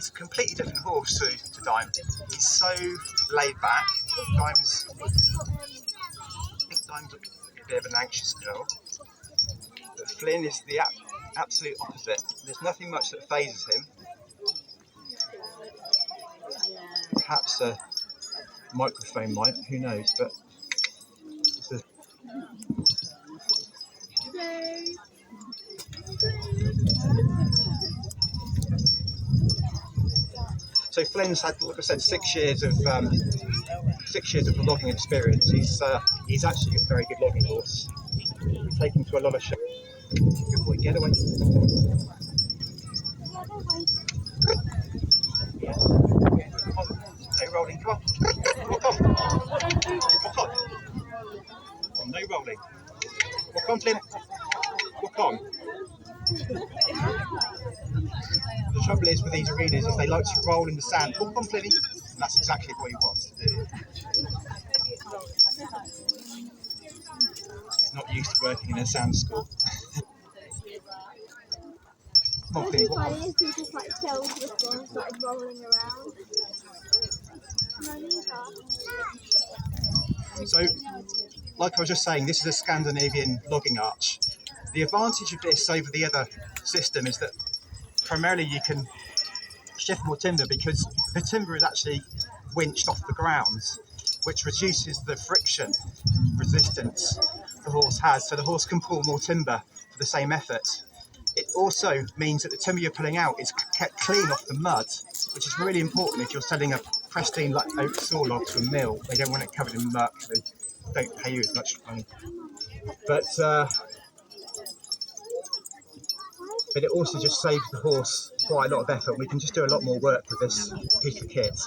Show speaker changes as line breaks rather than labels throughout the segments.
He's a completely different horse to Dime. He's so laid back. I think Dime's a bit of an anxious girl. But Flynn is the absolute opposite. There's nothing much that phases him. Perhaps a microphone might, who knows, but it's a... So Flynn's had, like I said, 6 years of logging experience. He's actually a very good logging horse. We take him to a lot of shows. Good boy, get away. Yeah. No rolling, come on. Walk on. Walk on. Oh, no rolling. Walk on, Flynn. Walk on. The trouble is with these arenas is they like to roll in the sand. Walk on, Flynny. And that's exactly what he wants to do. Not used to working in a sand school. Come on, Flynny. Walk on.
He just like killed this one and started rolling around.
So, like I was just saying, this is a Scandinavian logging arch. The advantage of this over the other system is that primarily you can shift more timber because the timber is actually winched off the ground, which reduces the friction resistance the horse has, so the horse can pull more timber for the same effort. It also means that the timber you're pulling out is kept clean off the mud, which is really important if you're selling a pristine like oak saw log to a mill. They don't want it covered in muck, they don't pay you as much money. But it also just saves the horse quite a lot of effort. We can just do a lot more work with this piece of kit.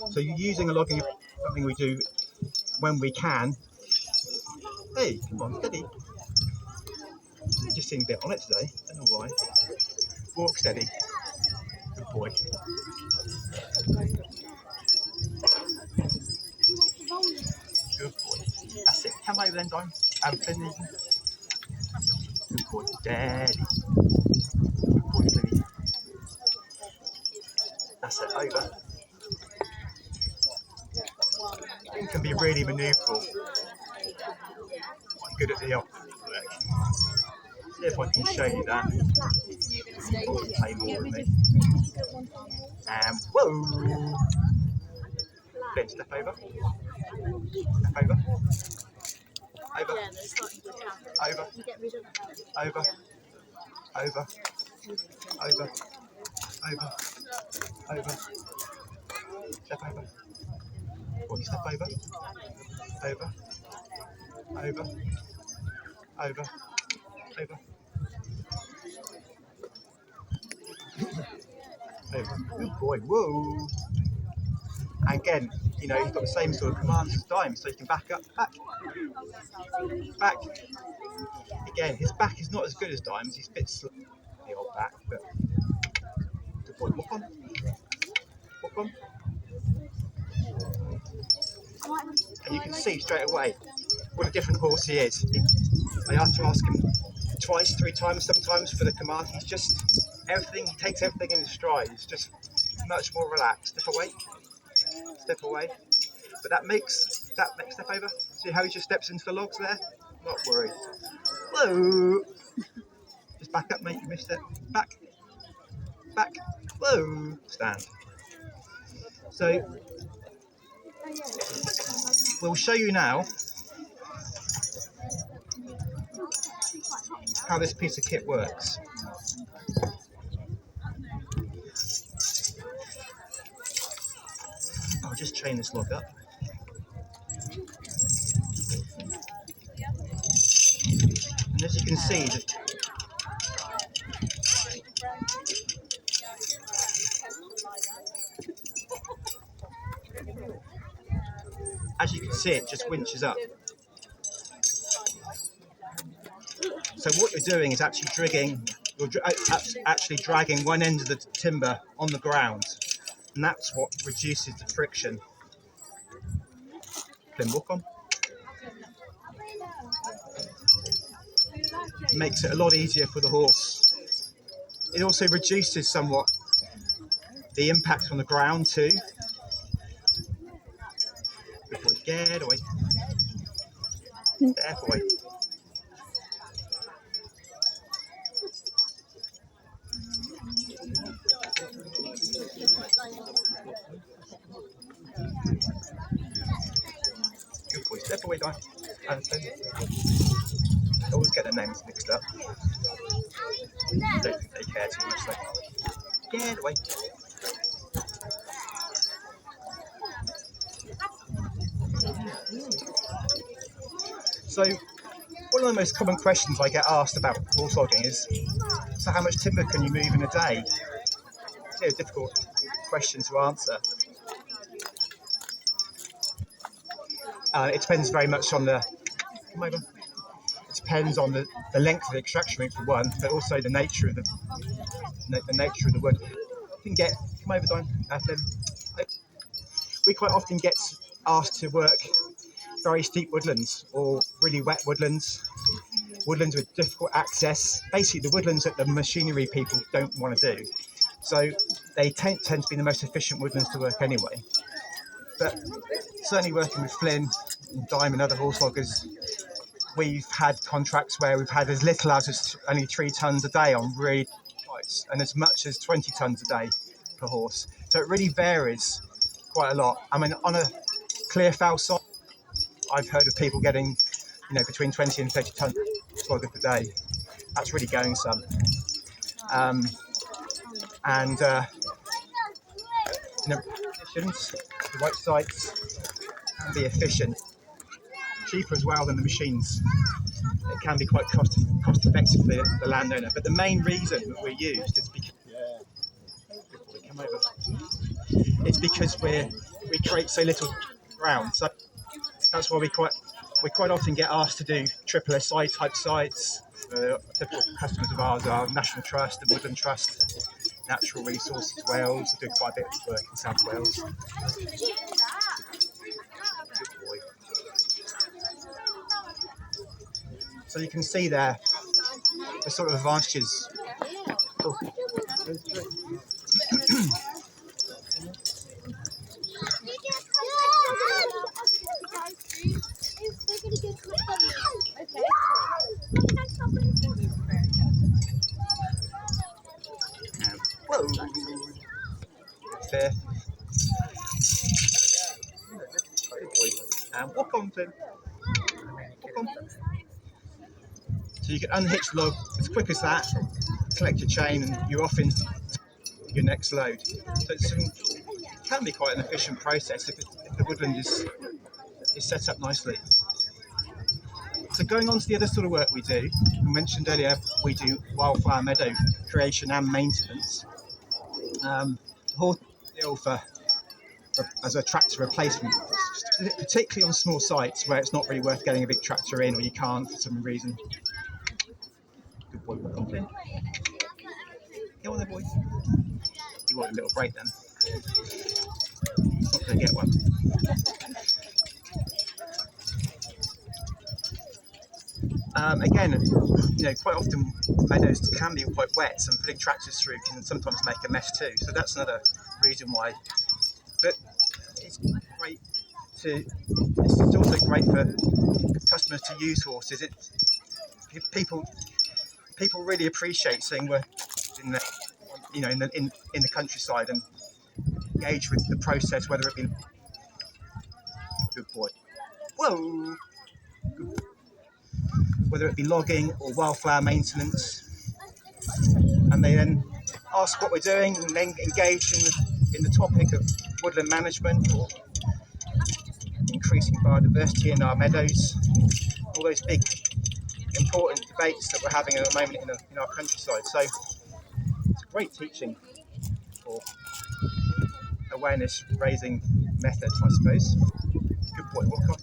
So you're using a logging, something we do when we can. Hey, come on, steady. You just seem a bit on it today, I don't know why. Walk steady. Good boy. Good boy. That's it. Come over then, Dime. Finley. Good boy, Daddy. Good boy, Finley. That's it. Over. It can be really manoeuvrable. I'm good at the op. See if I can show you that. Or play more with me. Whoa! Then step over. Step over. Over. Over. Over. Over. Over. Over. Over. Step over. Boy, step over. Over. Over. Over. Over. Over. Good boy. Whoa. And again, you know, you've got the same sort of commands as Dime, so you can back up, back, back. Again, his back is not as good as Dime's, he's a bit slow, the old back, but good boy. Walk on. Walk on. And you can see straight away what a different horse he is. I have to ask him twice, 3 times, sometimes for the command. He's just everything. He takes everything in his stride. He's just much more relaxed. Step away, step away. But that makes step over. See how he just steps into the logs there? Not worried. Whoa! Just back up, mate. You missed it. Back, back. Whoa! Stand. So we'll show you now how this piece of kit works. I'll just chain this log up. And as you can see, it just winches up. So what you're doing is actually dragging one end of the timber on the ground, and that's what reduces the friction. Then walk on. Makes it a lot easier for the horse. It also reduces somewhat the impact on the ground too. Good boy, get away. There, boy. Good boy, step away, Di. I always get their names mixed up. I don't think they care too much though. Get away. So, one of the most common questions I get asked about horse logging is, so how much timber can you move in a day? It's a difficult question to answer. It depends very much on the, it depends on the length of the extraction route for one, but also the nature of the wood. We can get, come over, Don. We quite often get asked to work very steep woodlands or really wet woodlands with difficult access, basically the woodlands that the machinery people don't want to do. So they tend to be the most efficient woodlands to work anyway. But certainly working with Flynn and Dime and other horse loggers, we've had contracts where we've had as little as only 3 tonnes a day on really sites and as much as 20 tonnes a day per horse. So it really varies quite a lot. I mean, on a clear foul site, I've heard of people getting, between 20 and 30 tonnes slogger per day. That's really going some. The right sites can be efficient, cheaper as well than the machines. It can be quite cost effective for the landowner. But the main reason that we're used is because it's because we create so little ground. So that's why we quite often get asked to do triple SI type sites. Typical customers of ours are National Trust and Woodland Trust, Natural Resources Wales. I do quite a bit of work in South Wales. Good boy. So you can see there the sort of advantages. Whoa. There. Good boy. And walk on, Tim. Walk on. So you can unhitch the log as quick as that, collect your chain, and you're off into your next load. So it can be quite an efficient process if the woodland is set up nicely. So going on to the other sort of work we do, I mentioned earlier we do wildflower meadow creation and maintenance. Horse deal as a tractor replacement, particularly on small sites where it's not really worth getting a big tractor in or you can't for some reason. Good boy, walk on, Flynn. Go on there, boy. You want a little break then. Not going to get one. Again, quite often meadows can be quite wet, and putting tractors through can sometimes make a mess too. So that's another reason why. But it's great it's also great for customers to use horses. People really appreciate seeing we're in the countryside and engage with the process, whether it be good boy. Whoa. Whether it be logging or wildflower maintenance, and they then ask what we're doing and then engage in the topic of woodland management or increasing biodiversity in our meadows, all those big important debates that we're having at the moment in our countryside. So it's great teaching or awareness raising methods, I suppose. Good boy, walk on.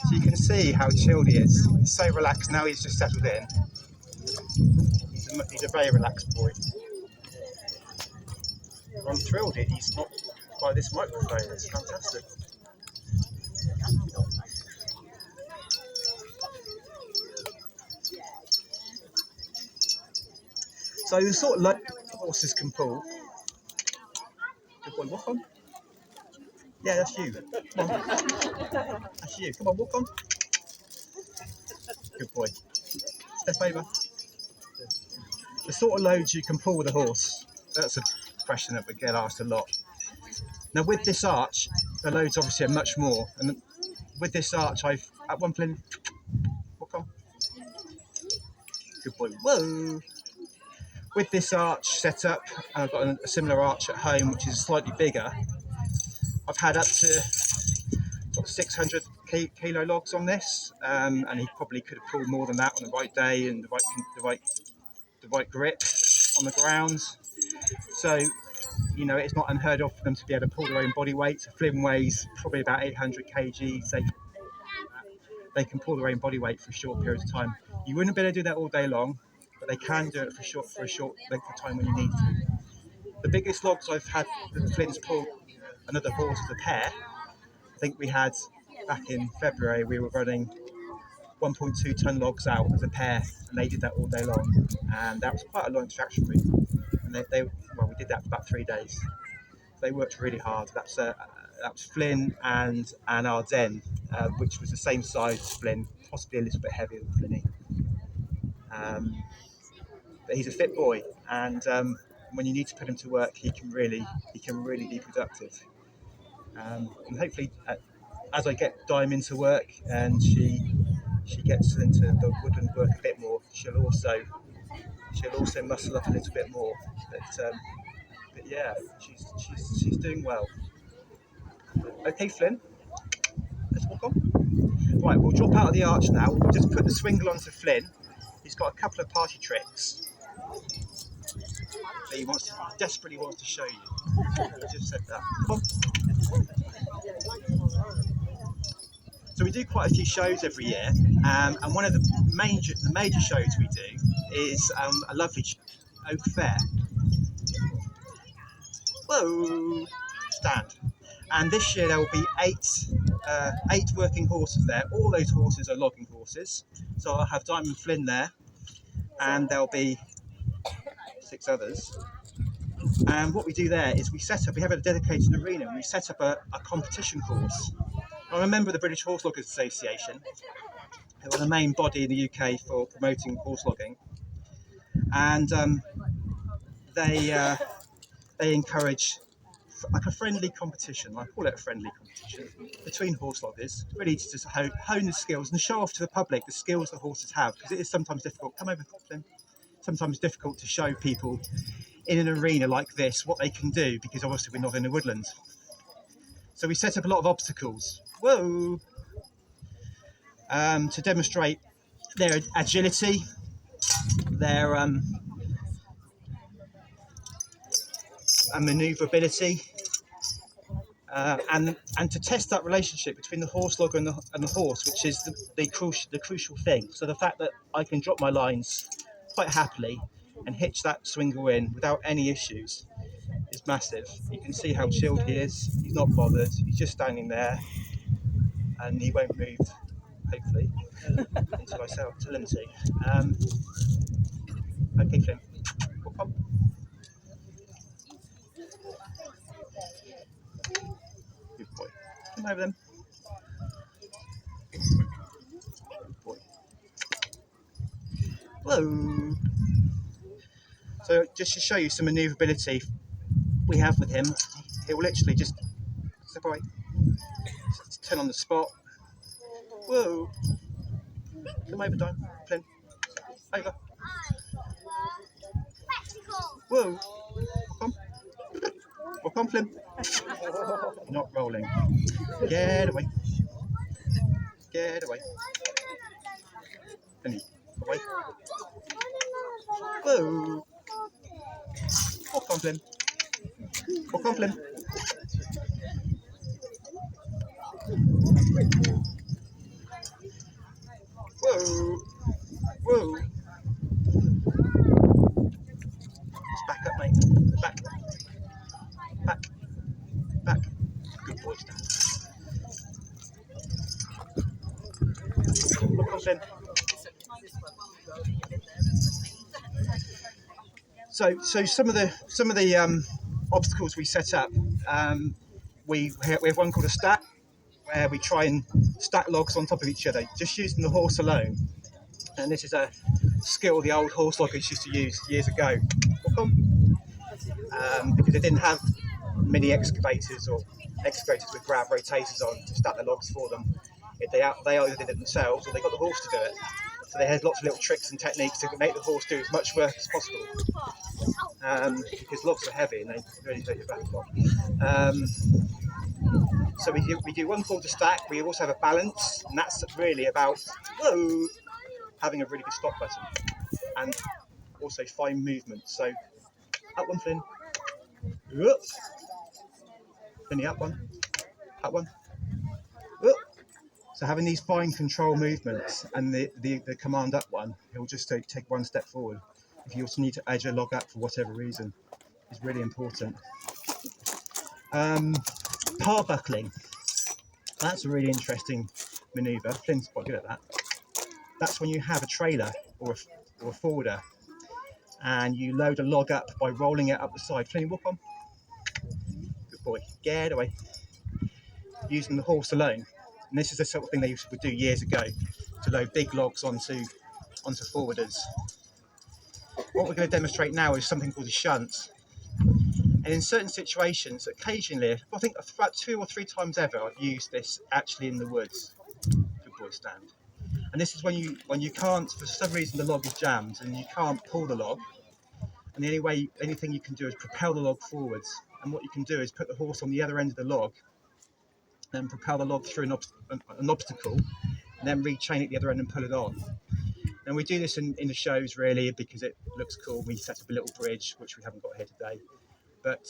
So you can see how chilled he is. He's so relaxed now. He's just settled in. He's a very relaxed boy. I'm thrilled he's not by this microphone. It's fantastic. So the sort of horses can pull. Good boy, walk on. Yeah, that's you. Come on. That's you. Come on, walk on. Good boy. Step over. The sort of loads you can pull with a horse. That's a question that we get asked a lot. Now with this arch, the loads obviously are much more. And with this arch, I've at one point, walk on. Good boy. Whoa. With this arch set up, and I've got a similar arch at home, which is slightly bigger. I've had up to 600 kilo logs on this, and he probably could have pulled more than that on the right day and the right grip on the ground. So, you know, it's not unheard of for them to be able to pull their own body weight. So Flynn weighs probably about 800 kgs. They can pull their own body weight for short periods of time. You wouldn't be able to do that all day long, but they can do it for a short length of time when you need to. The biggest logs I've had that Flynn's pulled another horse as a pair, I think we had back in February, we were running 1.2 ton logs out as a pair, and they did that all day long. And that was quite a long extraction route. And we did that for about 3 days. They worked really hard. That was Flynn and Ardennes, which was the same size as Flynn, possibly a little bit heavier than Flynny. But he's a fit boy, and when you need to put him to work, he can really be productive. And hopefully, as I get Dime into work and she gets into the woodland work a bit more, she'll also muscle up a little bit more. But yeah, she's doing well. Okay, Flynn, let's walk on. Right, we'll drop out of the arch now. We'll just put the swingle onto Flynn. He's got a couple of party tricks that he desperately wants to show you. I just said that. Come on. So we do quite a few shows every year, and one of the major shows we do is a lovely Oak Fair. Whoa! Stand. And this year there will be eight working horses there. All those horses are logging horses. So I'll have Diamond Flynn there, and there'll be 6 others. And what we do there is we have a dedicated arena, and we set up a competition course. I'm a member of the British Horse Loggers Association, who are the main body in the UK for promoting horse logging. And they encourage like a friendly competition. I call it a friendly competition between horse loggers, really to just hone the skills and show off to the public the skills the horses have, because it is sometimes difficult. Come over, Flynn. Sometimes difficult to show people in an arena like this what they can do, because obviously we're not in the woodlands. So we set up a lot of obstacles. Whoa! To demonstrate their agility, their manoeuvrability, and to test that relationship between the horse logger and the horse, which is the crucial thing. So the fact that I can drop my lines quite happily and hitch that swingle in without any issues is massive. You can see how chilled he is. He's not bothered. He's just standing there, and he won't move, hopefully, until I tell him to. Okay, Flynn. Walk on. Good boy. Come over then. Good boy. Whoa. So just to show you some manoeuvrability we have with him, he'll literally just step away, turn on the spot. Whoa. Come over, Dime. Flynn. Over. Whoa. Walk on. Walk on, Flynn. Not rolling. Get away. Get away. Penny. Away. Whoa. Walk on, Flynn. Walk on, Flynn. Whoa. Whoa. Just back up, mate. Back. Back. Back. Good boy, Stan. Walk on, Flynn. So some of the obstacles we set up, we have one called a stack, where we try and stack logs on top of each other, just using the horse alone. And this is a skill the old horse loggers used to use years ago, because they didn't have mini excavators or excavators with grab rotators on to stack the logs for them. They either did it themselves or they got the horse to do it. So they had lots of little tricks and techniques to make the horse do as much work as possible, because logs are heavy and they really take your back off. So we do one called the stack. We also have a balance, and that's really about having a really good stop button and also fine movement. So up one, Flynn. Flynny, up one. Up one. So having these fine control movements and the command up one, he'll just take one step forward. If you also need to edge a log up for whatever reason, is really important. Par buckling. That's a really interesting manoeuvre. Flynn's quite good at that. That's when you have a trailer or a forwarder and you load a log up by rolling it up the side. Flynn, walk on. Good boy. Get away. Using the horse alone. And this is the sort of thing they used to do years ago, to load big logs onto forwarders. What we're going to demonstrate now is something called a shunt. And in certain situations, occasionally, I think about 2 or 3 times ever, I've used this actually in the woods. Good boy, stand. And this is when you can't, for some reason the log is jammed and you can't pull the log. And the only thing you can do is propel the log forwards. And what you can do is put the horse on the other end of the log and propel the log through an obstacle, and then rechain it the other end and pull it on. And we do this in the shows really because it looks cool. We set up a little bridge, which we haven't got here today. But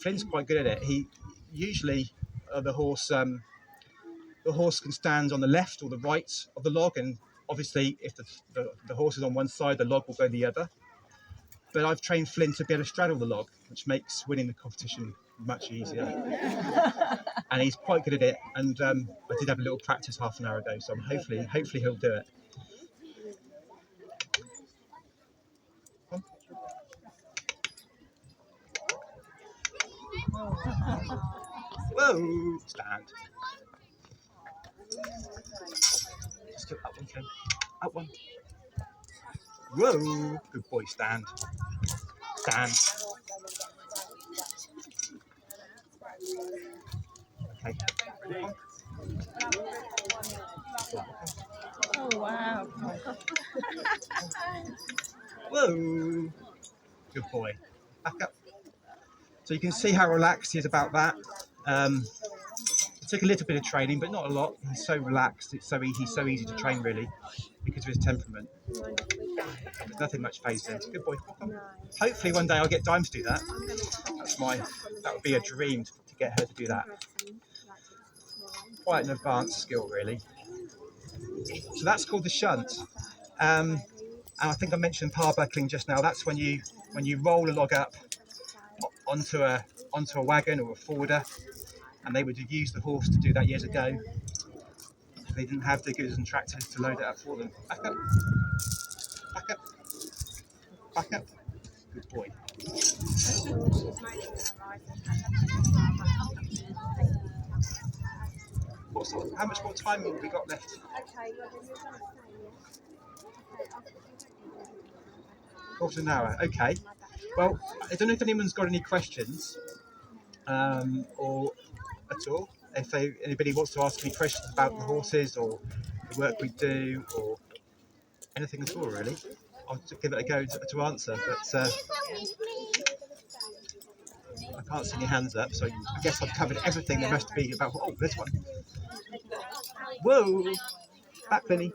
Flynn's quite good at it. He usually the horse can stand on the left or the right of the log, and obviously if the horse is on one side, the log will go the other. But I've trained Flynn to be able to straddle the log, which makes winning the competition much easier. And he's quite good at it. And I did have a little practice half an hour ago, so hopefully he'll do it. Whoa! Stand. Just go up one, Flynn. Up one. Whoa! Good boy, stand. Stand. Okay.
Oh wow.
Whoa! Good boy. Back up. So you can see how relaxed he is about that. It took a little bit of training, but not a lot. He's so relaxed. He's so easy to train really, because of his temperament. There's nothing much phased in. Good boy. Hopefully one day I'll get Dime to do that. That would be a dream to get her to do that. Quite an advanced skill really. So that's called the shunt. And I think I mentioned par buckling just now. That's when you roll a log up onto a wagon or a forwarder, and they would have used the horse to do that years ago. They didn't have diggers and tractors to load it up for them. Back up. Back up. Back up. Good boy. How much more time have we got left? Quarter of an hour. Okay. Well, I don't know if anyone's got any questions, or at all. If anybody wants to ask any questions about the horses or the work we do, or anything at all, really, I'll give it a go to answer. But I can't see any hands up, so I guess I've covered everything there must be about. Oh, this one. Whoa! Back, Benny.